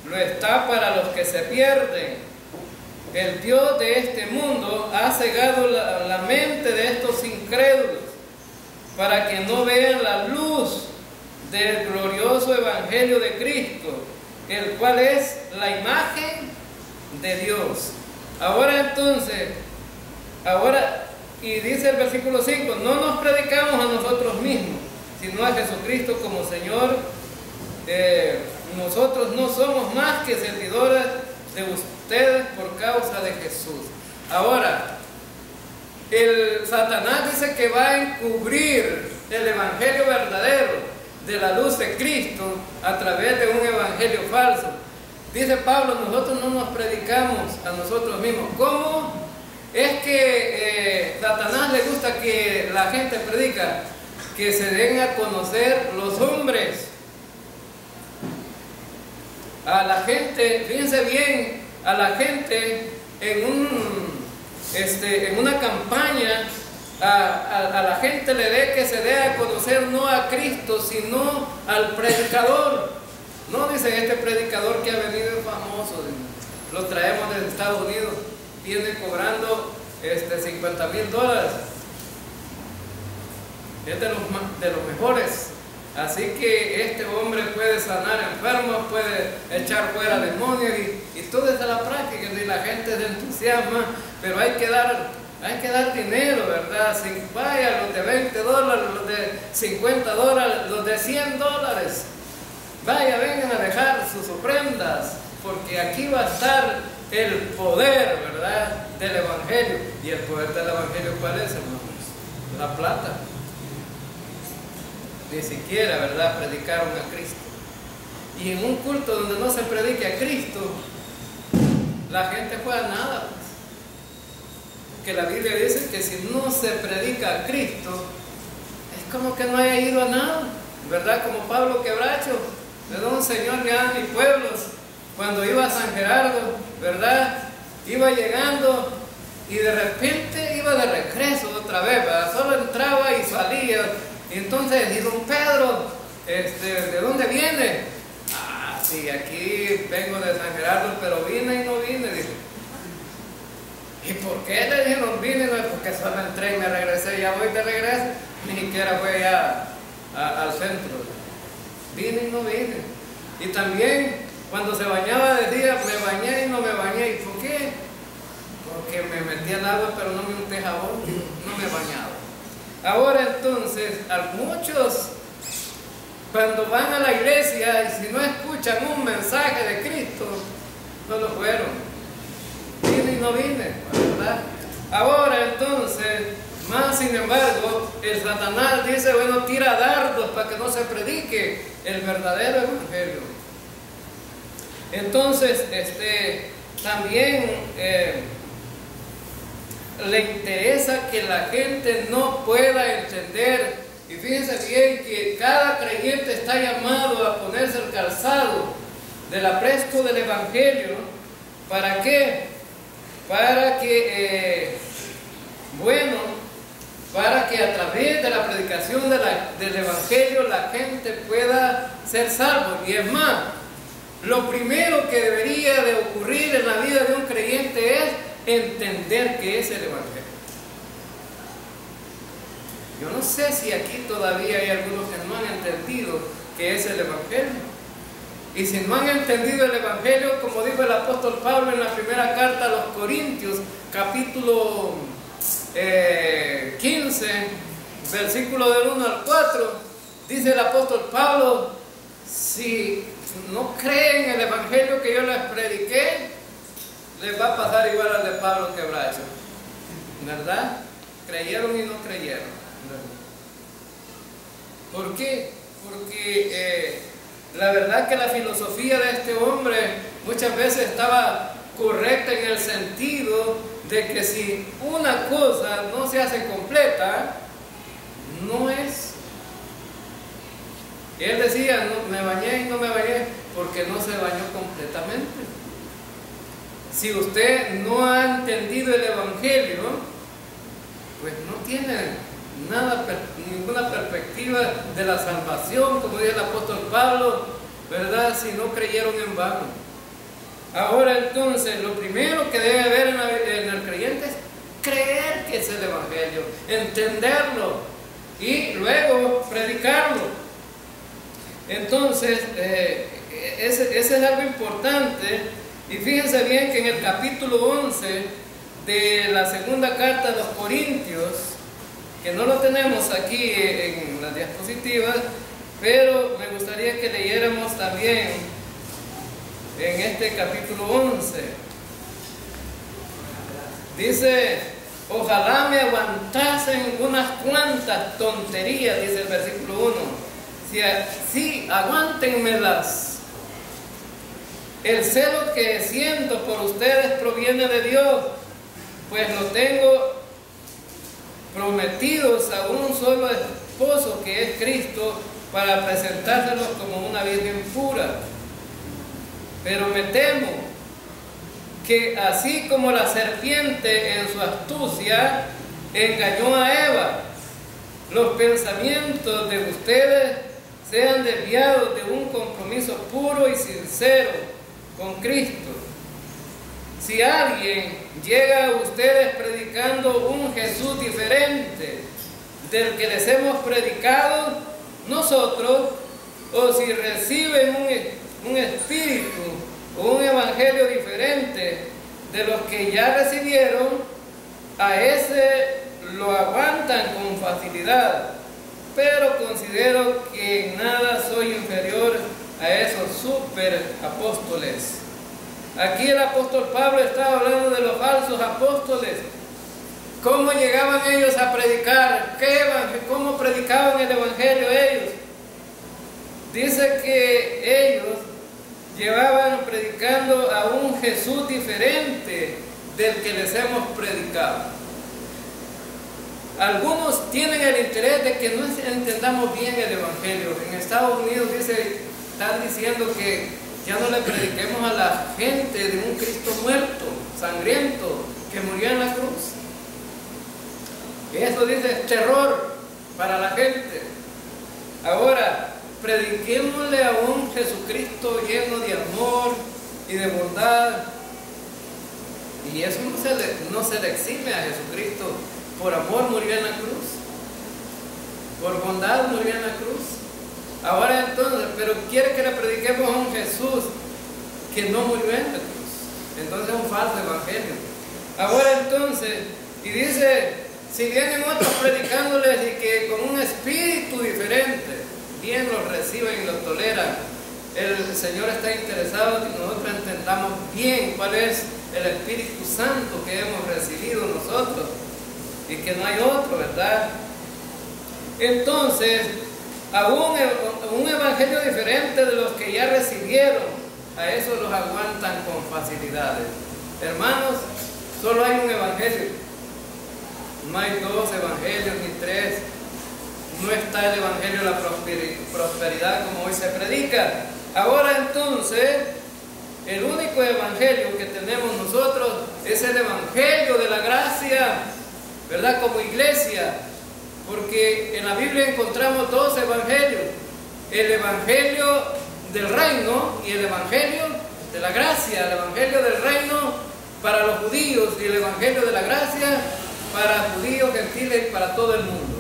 lo está para los que se pierden. El Dios de este mundo ha cegado la mente de estos incrédulos para que no vean la luz del glorioso Evangelio de Cristo, el cual es la imagen de Dios. Y dice el versículo 5, no nos predicamos a nosotros mismos, sino a Jesucristo como Señor. Nosotros no somos más que servidores de ustedes por causa de Jesús. Ahora, el Satanás dice que va a encubrir el Evangelio verdadero de la luz de Cristo a través de un evangelio falso. Dice Pablo, nosotros no nos predicamos a nosotros mismos. ¿Cómo es que Satanás le gusta que la gente predica? Que se den a conocer los hombres. A la gente, fíjense bien, a la gente en una campaña, a la gente le dé que se dé a conocer no a Cristo, sino al predicador. No dicen este predicador que ha venido famoso, lo traemos desde Estados Unidos, viene cobrando $50,000. Es de los mejores. Así que este hombre puede sanar enfermos, puede echar fuera demonios y todo es a la práctica, y la gente se entusiasma, pero hay que dar dinero, ¿verdad? Vaya, los de $20, los de $50, los de $100. Vaya, vengan a dejar sus ofrendas, porque aquí va a estar el poder, ¿verdad?, del Evangelio. ¿Y el poder del Evangelio cuál es, hermanos? La plata. Ni siquiera, ¿verdad?, predicaron a Cristo. Y en un culto donde no se predique a Cristo, la gente juega nada. Que la Biblia dice que si no se predica a Cristo, es como que no haya ido a nada, ¿verdad? Como Pablo Quebracho, ¿verdad? Un señor que anda en mis pueblos, cuando iba a San Gerardo, ¿verdad? Iba llegando y de repente iba de regreso otra vez, ¿verdad? Solo entraba y salía. Y entonces, y don Pedro, ¿de dónde viene? Ah, sí, aquí vengo de San Gerardo, pero vine y no vine, dijo. ¿Y por qué le dijeron vine? No, porque solo entré y me regresé, ya voy de regreso, ni siquiera fui al centro. Vine y no vine. Y también cuando se bañaba decía, me bañé y no me bañé. ¿Y por qué? Porque me metí al agua pero no me unté jabón, no me bañaba. Ahora entonces, a muchos cuando van a la iglesia y si no escuchan un mensaje de Cristo, no lo fueron. Vine y no vine, ¿verdad? Ahora entonces, más sin embargo, el Satanás dice, bueno, tira dardos para que no se predique el verdadero evangelio. Entonces, también le interesa que la gente no pueda entender. Y fíjense bien que cada creyente está llamado a ponerse el calzado del apresto del evangelio. ¿Para qué? Para que, para que a través de la predicación del Evangelio la gente pueda ser salvo. Y es más, lo primero que debería de ocurrir en la vida de un creyente es entender qué es el Evangelio. Yo no sé si aquí todavía hay algunos que no han entendido qué es el Evangelio. Y si no han entendido el Evangelio, como dijo el apóstol Pablo en la primera carta a los Corintios, capítulo 15, versículo del 1 al 4, dice el apóstol Pablo, si no creen el Evangelio que yo les prediqué, les va a pasar igual al de Pablo Quebracho, ¿verdad? Creyeron y no creyeron. ¿Por qué? porque la verdad que la filosofía de este hombre muchas veces estaba correcta en el sentido de que si una cosa no se hace completa, no es. Él decía, no, me bañé y no me bañé porque no se bañó completamente. Si usted no ha entendido el Evangelio, pues no tiene ninguna perspectiva de la salvación, como dice el apóstol Pablo, ¿verdad? Si no creyeron en vano. Ahora entonces, lo primero que debe haber en el creyente es creer que es el Evangelio, entenderlo y luego predicarlo. Entonces, ese es algo importante. Y fíjense bien que en el capítulo 11 de la segunda carta de los Corintios, que no lo tenemos aquí en las diapositivas, pero me gustaría que leyéramos también en este capítulo 11. Dice, ojalá me aguantasen unas cuantas tonterías, dice el versículo 1. Sí, aguántenmelas. El celo que siento por ustedes proviene de Dios, pues lo tengo prometidos a un solo esposo, que es Cristo, para presentárselos como una virgen pura. Pero me temo que así como la serpiente en su astucia engañó a Eva, los pensamientos de ustedes sean desviados de un compromiso puro y sincero con Cristo. Si alguien llega a ustedes predicando un Jesús diferente del que les hemos predicado nosotros, o si reciben un espíritu o un evangelio diferente de los que ya recibieron, a ese lo aguantan con facilidad, pero considero que en nada soy inferior a esos super apóstoles. Aquí el apóstol Pablo estaba hablando de los falsos apóstoles. ¿Cómo llegaban ellos a predicar? ¿Cómo predicaban el evangelio ellos? Dice que ellos llevaban predicando a un Jesús diferente del que les hemos predicado. Algunos tienen el interés de que no entendamos bien el evangelio. En Estados Unidos están diciendo que ya no le prediquemos a la gente de un Cristo muerto, sangriento, que murió en la cruz. Eso dice terror para la gente. Ahora, prediquémosle a un Jesucristo lleno de amor y de bondad. Y eso no se le exime a Jesucristo. Por amor murió en la cruz. Por bondad murió en la cruz. Ahora entonces, pero quiere que le prediquemos a un Jesús que no murió en la cruz. Entonces es un falso evangelio. Ahora entonces, y dice, si vienen otros predicándoles y que con un espíritu diferente, bien los reciben y los toleran, el Señor está interesado en que nosotros entendamos bien cuál es el Espíritu Santo que hemos recibido nosotros y que no hay otro, ¿verdad? Entonces, aún un evangelio diferente de los que ya recibieron, a eso los aguantan con facilidades. Hermanos, solo hay un evangelio. No hay dos evangelios ni tres. No está el evangelio de la prosperidad como hoy se predica. Ahora entonces, el único evangelio que tenemos nosotros es el evangelio de la gracia, ¿verdad? Como iglesia. Porque en la Biblia encontramos dos evangelios: el evangelio del reino y el evangelio de la gracia. El evangelio del reino para los judíos y el evangelio de la gracia para judíos, gentiles y para todo el mundo.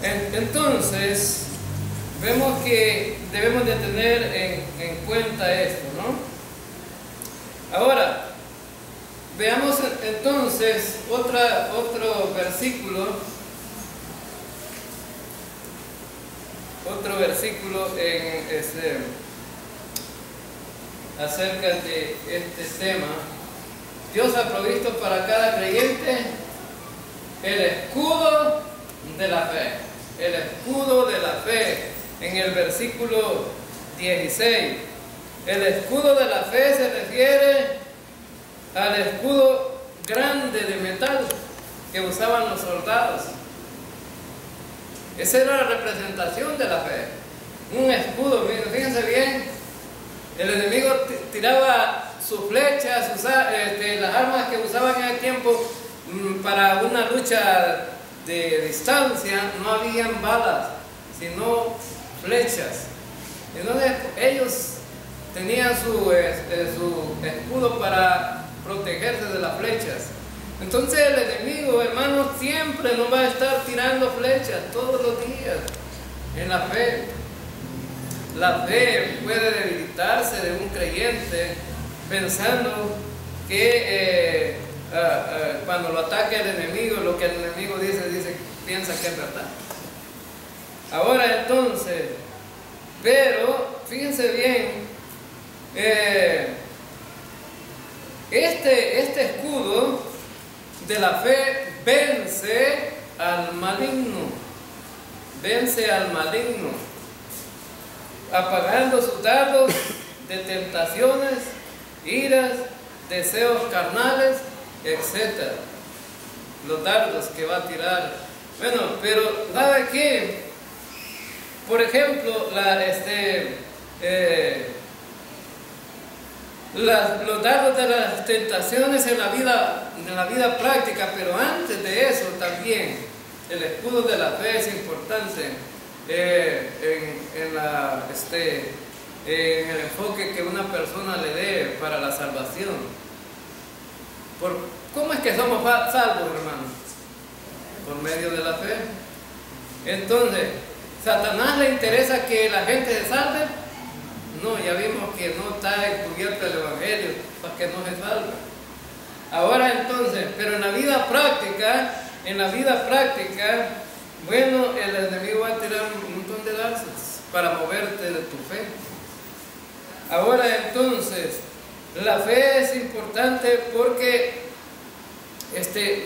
Entonces, vemos que debemos de tener en cuenta esto, ¿no? Ahora, veamos entonces otro versículo. Otro versículo acerca de este tema. Dios ha provisto para cada creyente el escudo de la fe. El escudo de la fe. en el versículo 16. El escudo de la fe se refiere al escudo grande de metal que usaban los soldados. Esa era la representación de la fe. Un escudo, fíjense bien, el enemigo tiraba sus flechas, las armas que usaban en el tiempo para una lucha de distancia, no habían balas, sino flechas. Entonces ellos tenían su escudo para protegerse de las flechas. Entonces el enemigo, hermanos, siempre nos va a estar tirando flechas todos los días en la fe. La fe puede debilitarse de un creyente pensando que cuando lo ataque el enemigo, lo que el enemigo piensa que es verdad. Ahora entonces, pero fíjense bien, este escudo de la fe vence al maligno, apagando sus dardos de tentaciones, iras, deseos carnales, etc. Los dardos que va a tirar. Bueno, pero ¿sabe qué? Por ejemplo, los dardos de las tentaciones en la vida práctica, pero antes de eso también el escudo de la fe es importante en el enfoque que una persona le dé para la salvación. ¿Cómo es que somos salvos, hermanos? Por medio de la fe. Entonces, ¿Satanás le interesa que la gente se salve? No, ya vimos que no está encubierto el Evangelio para que no se salve. Ahora entonces, pero en la vida práctica, bueno, el enemigo va a tirar un montón de dardos para moverte de tu fe. Ahora entonces, la fe es importante porque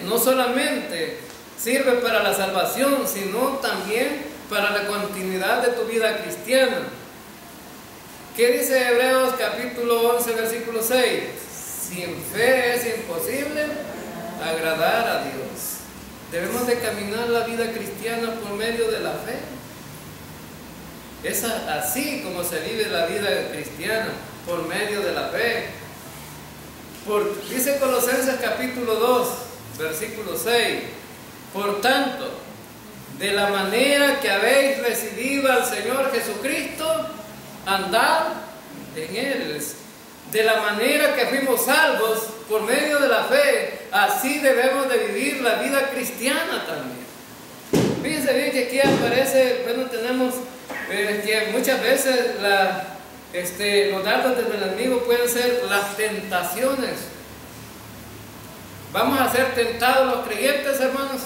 no solamente sirve para la salvación, sino también para la continuidad de tu vida cristiana. ¿Qué dice Hebreos capítulo 11, versículo 6? Sin fe es imposible agradar a Dios. Debemos de caminar la vida cristiana por medio de la fe. Es así como se vive la vida cristiana, por medio de la fe. Dice Colosenses capítulo 2, versículo 6. Por tanto, de la manera que habéis recibido al Señor Jesucristo, andad en Él. De la manera que fuimos salvos por medio de la fe, así debemos de vivir la vida cristiana también. Fíjense bien que aquí aparece, bueno, tenemos que muchas veces los dardos del enemigo pueden ser las tentaciones. ¿Vamos a ser tentados los creyentes, hermanos?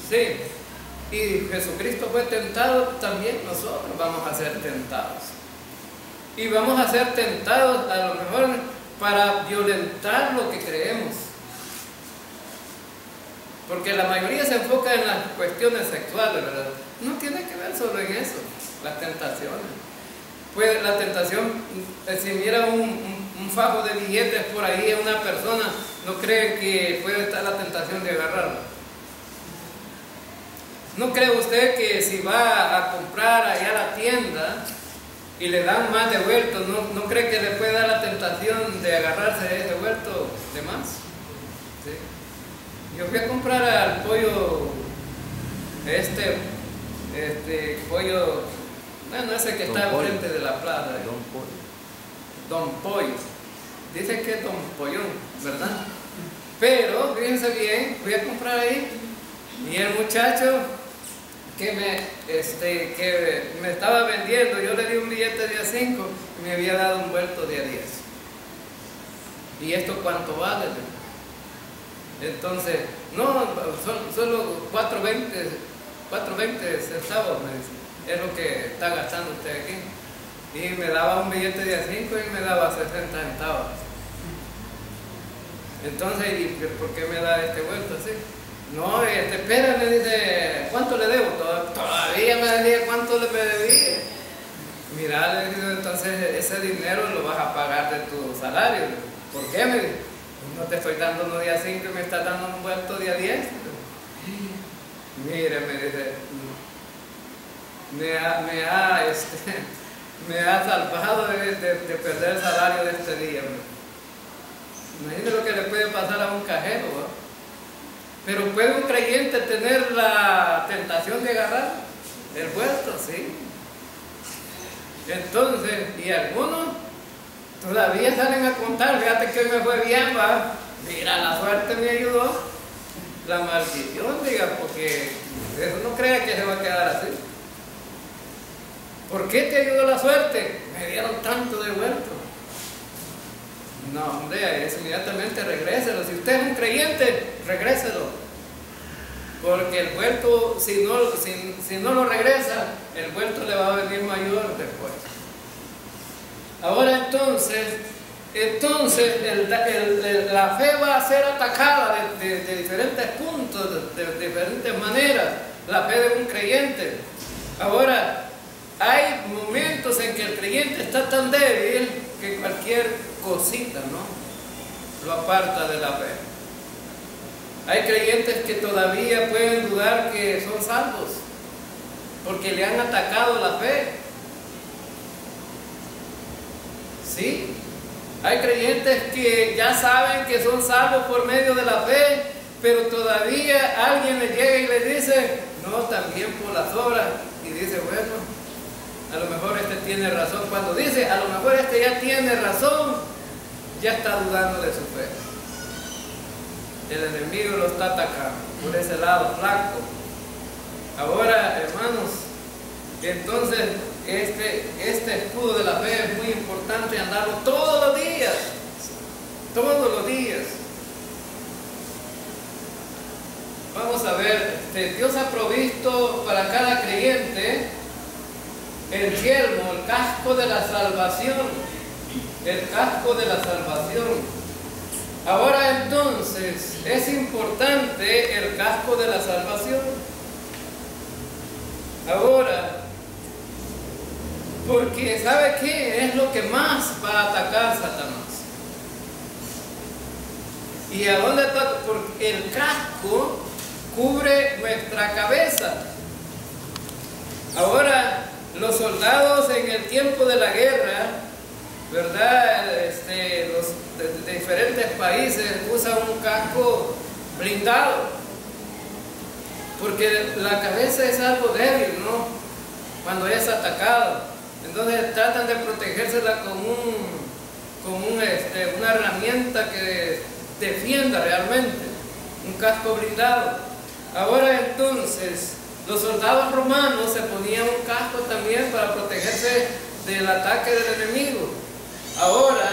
Sí. Y Jesucristo fue tentado, también nosotros vamos a ser tentados. Y vamos a ser tentados a lo mejor para violentar lo que creemos. Porque la mayoría se enfoca en las cuestiones sexuales, ¿verdad? No tiene que ver solo en eso, las tentaciones. Pues la tentación, si mira un fajo de billetes por ahí a una persona, ¿no cree que puede estar la tentación de agarrarlo? ¿No cree usted que si va a comprar allá a la tienda y le dan más de vuelto, ¿no cree que le puede dar la tentación de agarrarse de ese vuelto de más? ¿Sí? Yo fui a comprar al pollo, pollo, bueno, ese que está enfrente de la plaza. Don Pollo. Dice que es Don Pollón, ¿verdad? Pero, fíjense bien, fui a comprar ahí y el muchacho que me estaba vendiendo, yo le di un billete de a 5 y me había dado un vuelto de a 10. ¿Y esto cuánto vale? Entonces, no, son solo 4.20 centavos, me dice, es lo que está gastando usted aquí. Y me daba un billete de a 5 y me daba 60 centavos. Entonces, ¿y por qué me da este vuelto así? No, espera, me dice, ¿cuánto le debo? Todavía me decía cuánto le debía. Mira, le digo, entonces ese dinero lo vas a pagar de tu salario. ¿Por qué? Me dijo, no te estoy dando uno día 5 y me estás dando un vuelto día 10. Mire, me dice, me ha salvado de perder el salario de este día. Imagínate lo que le puede pasar a un cajero, ¿no? Pero ¿puede un creyente tener la tentación de agarrar el vuelto? Sí. Entonces, y algunos todavía salen a contar, fíjate que hoy me fue bien, va. Mira, la suerte me ayudó, la maldición, diga, porque eso no crea que se va a quedar así. ¿Por qué te ayudó la suerte? Me dieron tanto de vuelto. No, hombre, eso inmediatamente regréselo. Si usted es un creyente, regréselo. Porque el vuelto, si no lo regresa, el vuelto le va a venir mayor después. Ahora entonces la fe va a ser atacada de diferentes puntos, de diferentes maneras, la fe de un creyente. Ahora, hay momentos en que el creyente está tan débil que cualquier cosita, ¿no?, lo aparta de la fe. Hay creyentes que todavía pueden dudar que son salvos porque le han atacado la fe. ¿Sí? Hay creyentes que ya saben que son salvos por medio de la fe, pero todavía alguien le llega y le dice, no, también por las obras, y dice, bueno, a lo mejor este tiene razón. Cuando dice, a lo mejor este ya tiene razón, ya está dudando de su fe. El enemigo lo está atacando por ese lado flaco. Ahora, hermanos, entonces este escudo de la fe es muy importante andarlo todos los días. Todos los días. Vamos a ver, Dios ha provisto para cada creyente el yelmo, el casco de la salvación. El casco de la salvación. Ahora entonces, es importante el casco de la salvación. Ahora, porque ¿sabe qué? Es lo que más va a atacar Satanás. ¿Y a dónde está? Porque el casco cubre nuestra cabeza. Ahora, los soldados en el tiempo de la guerra, ¿verdad? Los de diferentes países usan un casco blindado, porque la cabeza es algo débil, ¿no?, cuando es atacado. Entonces tratan de protegérsela con una herramienta que defienda realmente, un casco blindado. Ahora entonces, los soldados romanos se ponían un casco también para protegerse del ataque del enemigo. Ahora,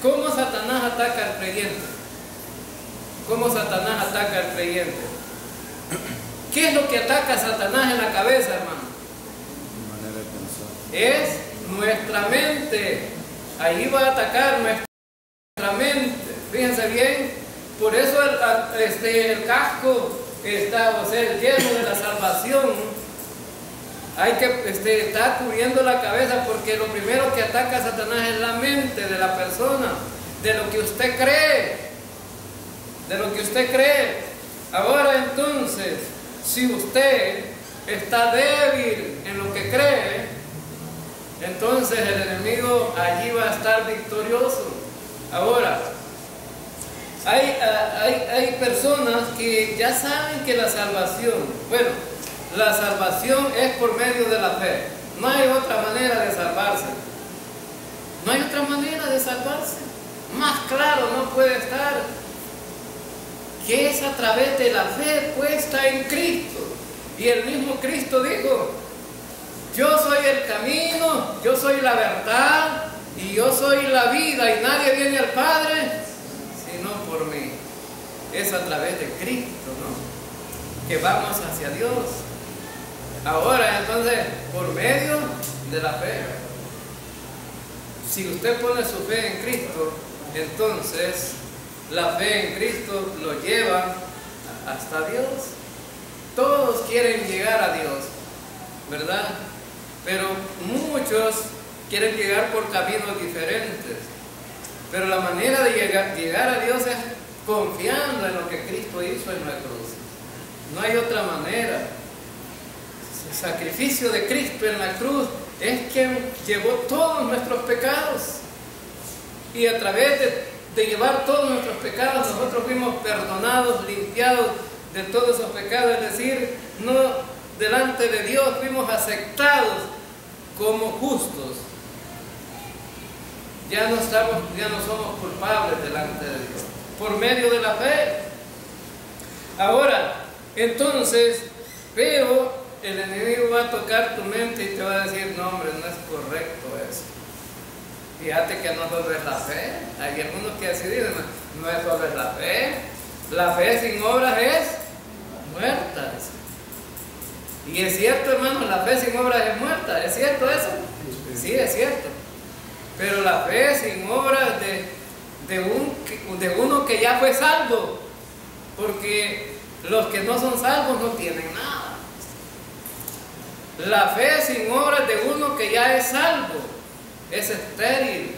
¿cómo Satanás ataca al creyente? ¿Cómo Satanás ataca al creyente? ¿Qué es lo que ataca a Satanás en la cabeza, hermano? Manera de pensar. Es nuestra mente. Ahí va a atacar nuestra mente. Fíjense bien, por eso el casco está, o sea, el yelmo de la salvación. Hay que estar cubriendo la cabeza, porque lo primero que ataca a Satanás es la mente de la persona, de lo que usted cree, de lo que usted cree. Ahora entonces, si usted está débil en lo que cree, entonces el enemigo allí va a estar victorioso. Ahora, hay personas que ya saben que la salvación, bueno, la salvación es por medio de la fe. No hay otra manera de salvarse. No hay otra manera de salvarse. Más claro no puede estar, que es a través de la fe puesta en Cristo. Y el mismo Cristo dijo, yo soy el camino, yo soy la verdad y yo soy la vida, y nadie viene al Padre sino por mí. Es a través de Cristo, ¿no?, que vamos hacia Dios. Ahora entonces, por medio de la fe. Si usted pone su fe en Cristo, entonces la fe en Cristo lo lleva hasta Dios. Todos quieren llegar a Dios, ¿verdad? Pero muchos quieren llegar por caminos diferentes. Pero la manera de llegar a Dios es confiando en lo que Cristo hizo en la cruz. No hay otra manera. El sacrificio de Cristo en la cruz es quien llevó todos nuestros pecados. Y a través de llevar todos nuestros pecados, nosotros fuimos perdonados, limpiados de todos esos pecados. Es decir, no delante de Dios fuimos aceptados como justos. Ya no somos culpables delante de Dios, por medio de la fe. Ahora, entonces, pero el enemigo va a tocar tu mente y te va a decir, no hombre, no es correcto eso. Fíjate que no solo es la fe. Hay algunos que así dicen, no es solo la fe. La fe sin obras es muerta. Y es cierto, hermano, la fe sin obras es muerta. ¿Es cierto eso? Sí, es cierto. Pero la fe sin obras de uno que ya fue salvo. Porque los que no son salvos no tienen nada. La fe sin obras de uno que ya es salvo es estéril.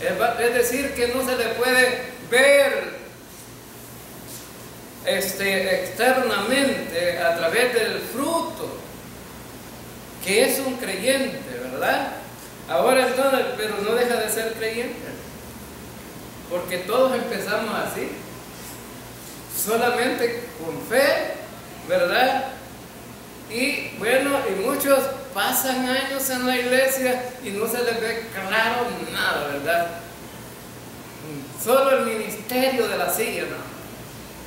Es decir, que no se le puede ver externamente a través del fruto que es un creyente, ¿verdad? Ahora entonces, pero no deja de ser creyente, porque todos empezamos así, solamente con fe, ¿verdad? Y bueno, y muchos pasan años en la iglesia y no se les ve claro nada, ¿verdad? Solo el ministerio de la silla, ¿no?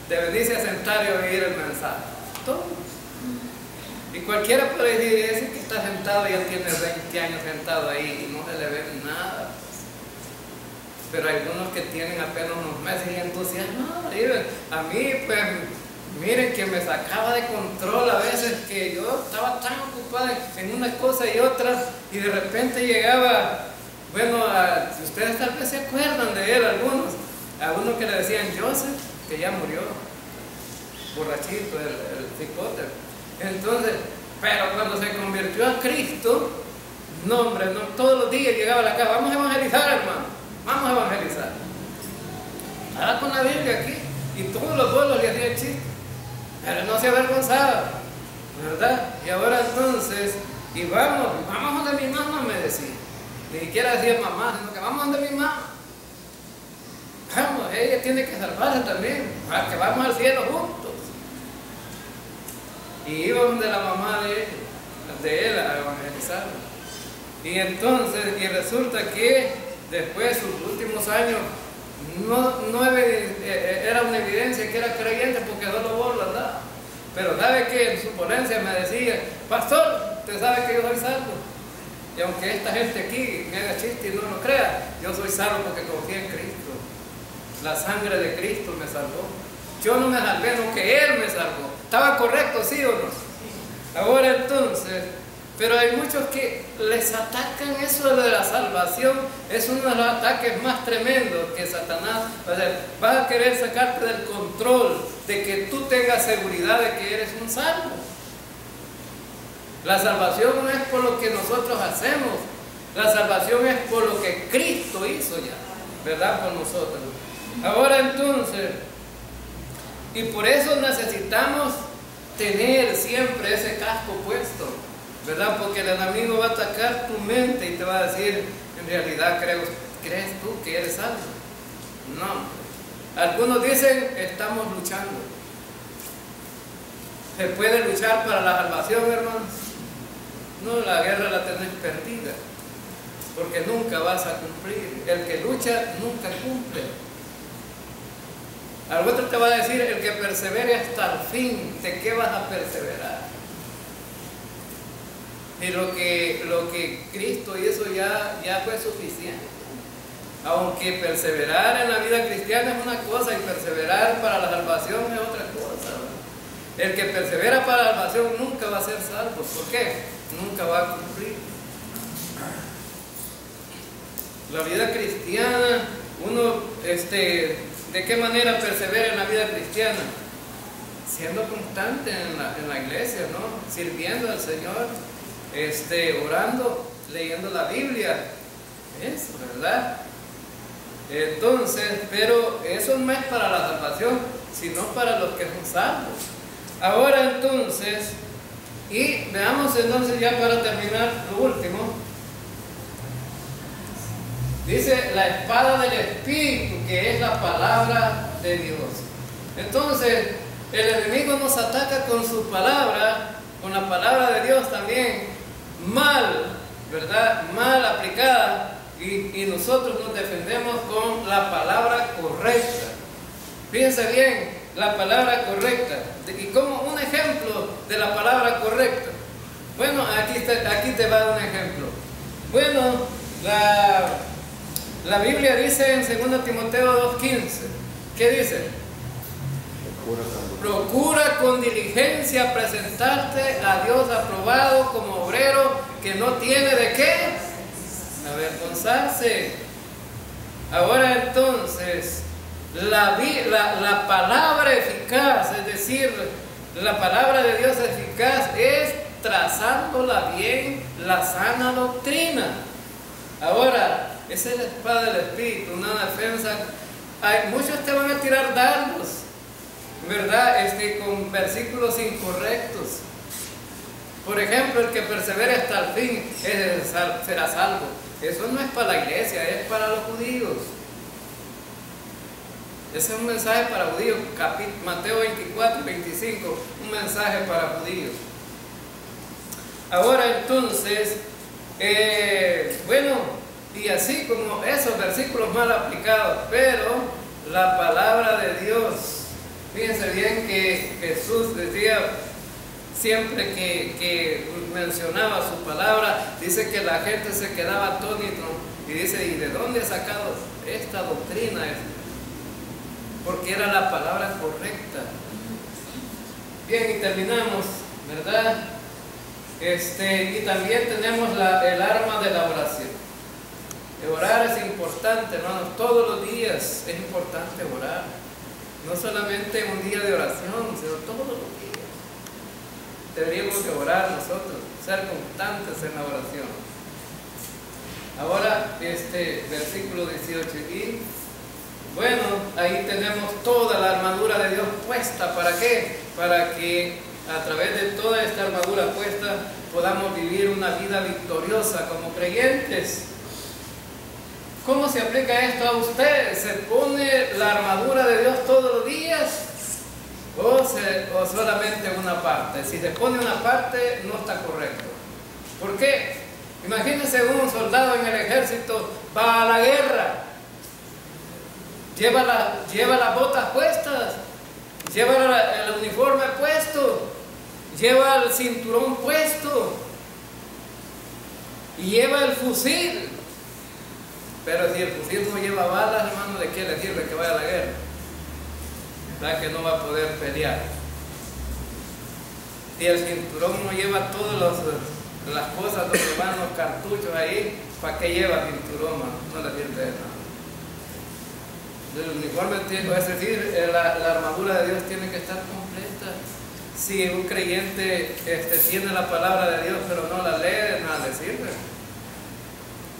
De venirse a sentar y oír el mensaje. Todo. Y cualquiera puede decir, ese que está sentado ya tiene 20 años sentado ahí y no se le ve nada. Pero hay algunos que tienen apenas unos meses y entusiasmados. A mí, pues, miren que me sacaba de control a veces, que yo estaba tan ocupado en unas cosas y otras, y de repente llegaba, bueno, ustedes tal vez se acuerdan de él, algunos, a uno que le decían Joseph, que ya murió, borrachito, el cipote. Entonces, pero cuando se convirtió a Cristo, no hombre, no, todos los días llegaba a la casa, vamos a evangelizar, hermano, vamos a evangelizar. Ahora con la Biblia aquí, y todos los vuelos le hacían chiste, pero no se avergonzaba, ¿verdad? Y ahora entonces, y vamos donde mi mamá, me decía, ni siquiera decía mamá, sino que vamos donde mi mamá. Vamos, ella tiene que salvarse también, para que vamos al cielo juntos. Y íbamos de la mamá de él a evangelizar. Y entonces, y resulta que después, sus últimos años, era una evidencia que era creyente porque solo vos lo andaba. Pero sabe que en su ponencia me decía, pastor, usted sabe que yo soy salvo. Y aunque esta gente aquí me haga chiste y no lo crea, yo soy salvo porque confío en Cristo. La sangre de Cristo me salvó. Yo no me salvé, no, que Él me salvó. ¿Estaba correcto, sí o no? Ahora entonces, pero hay muchos que les atacan eso de la salvación. Es uno de los ataques más tremendos que Satanás, o sea, va a querer sacarte del control de que tú tengas seguridad de que eres un salvo. La salvación no es por lo que nosotros hacemos. La salvación es por lo que Cristo hizo ya, ¿verdad? Por nosotros. Ahora entonces, y por eso necesitamos tener siempre ese casco puesto, ¿verdad? Porque el enemigo va a atacar tu mente y te va a decir, en realidad, ¿crees tú que eres salvo? No. Algunos dicen, estamos luchando. ¿Se puede luchar para la salvación, hermanos? No, la guerra la tenés perdida, porque nunca vas a cumplir. El que lucha nunca cumple. Al otro te va a decir, el que persevere hasta el fin, ¿de qué vas a perseverar? Y lo que Cristo hizo ya fue suficiente. Aunque perseverar en la vida cristiana es una cosa y perseverar para la salvación es otra cosa, ¿verdad? El que persevera para la salvación nunca va a ser salvo. ¿Por qué? Nunca va a cumplir. La vida cristiana, uno, ¿de qué manera persevera en la vida cristiana? Siendo constante en la iglesia, ¿no? Sirviendo al Señor, orando, leyendo la Biblia. Eso, ¿verdad? Entonces, pero eso no es para la salvación, sino para los que son salvos. Ahora entonces, y veamos entonces ya para terminar lo último. Dice la espada del Espíritu, que es la palabra de Dios. Entonces, el enemigo nos ataca con su palabra, con la palabra de Dios también, mal, ¿verdad? Mal aplicada, y nosotros nos defendemos con la palabra correcta. Fíjense bien, la palabra correcta. Y como un ejemplo de la palabra correcta. Bueno, aquí te va un ejemplo. Bueno, la Biblia dice en 2 Timoteo 2:15, ¿qué dice? Procura con diligencia presentarte a Dios aprobado como obrero que no tiene de qué avergonzarse. Ahora entonces, la palabra eficaz, es decir, la palabra de Dios eficaz es trazándola bien la sana doctrina. Ahora, esa es la espada del Espíritu, una defensa. Muchos te van a tirar dardos, ¿verdad? Con versículos incorrectos. Por ejemplo, el que persevere hasta el fin será salvo. Eso no es para la iglesia, es para los judíos. Ese es un mensaje para judíos. Mateo 24:25, un mensaje para judíos. Ahora entonces, bueno, y así como esos versículos mal aplicados, pero la palabra de Dios, fíjense bien que Jesús decía, siempre que mencionaba su palabra, dice que la gente se quedaba atónito y dice, ¿y de dónde ha sacado esta doctrina? Porque era la palabra correcta. Bien, y terminamos, ¿verdad? Y también tenemos el arma de la oración. Orar es importante, hermanos, todos los días es importante orar. No solamente un día de oración, sino todos los días. Deberíamos de orar nosotros, ser constantes en la oración. Ahora, versículo 18. Y bueno, ahí tenemos toda la armadura de Dios puesta. ¿Para qué? Para que a través de toda esta armadura puesta podamos vivir una vida victoriosa como creyentes. ¿Cómo se aplica esto a usted? ¿Se pone la armadura de Dios todos los días? ¿O solamente una parte? Si se pone una parte, no está correcto. ¿Por qué? Imagínense un soldado en el ejército, va a la guerra, lleva las botas puestas, lleva el uniforme puesto, lleva el cinturón puesto y lleva el fusil. Pero si el fusil no lleva balas, hermano, ¿de qué le sirve que vaya a la guerra? ¿Verdad que no va a poder pelear? Si el cinturón no lleva todas las cosas donde van los cartuchos ahí, ¿para qué lleva el cinturón? No le sirve de nada. El uniforme, es decir, la armadura de Dios tiene que estar completa. Si un creyente tiene la palabra de Dios pero no la lee, de nada le sirve.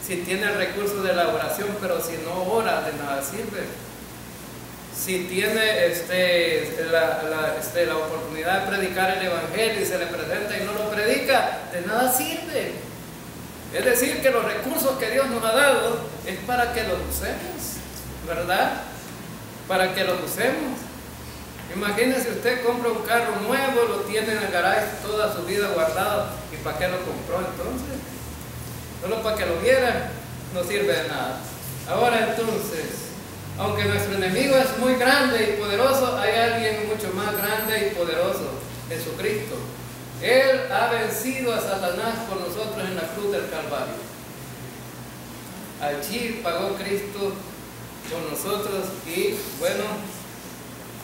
Si tiene el recurso de la oración pero si no ora, de nada sirve. Si tiene la oportunidad de predicar el evangelio y se le presenta y no lo predica, de nada sirve. Es decir, que los recursos que Dios nos ha dado es para que los usemos, ¿verdad? Para que los usemos. Imagínese, usted compra un carro nuevo, lo tiene en el garaje toda su vida guardado, ¿y para qué lo compró entonces? Solo para que lo vieran, no sirve de nada. Ahora entonces, aunque nuestro enemigo es muy grande y poderoso, hay alguien mucho más grande y poderoso, Jesucristo. Él ha vencido a Satanás por nosotros en la cruz del Calvario. Allí pagó Cristo por nosotros y bueno,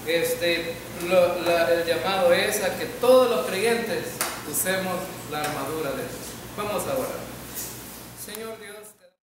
el llamado es a que todos los creyentes usemos la armadura de Dios. Vamos a orar. Señor Dios.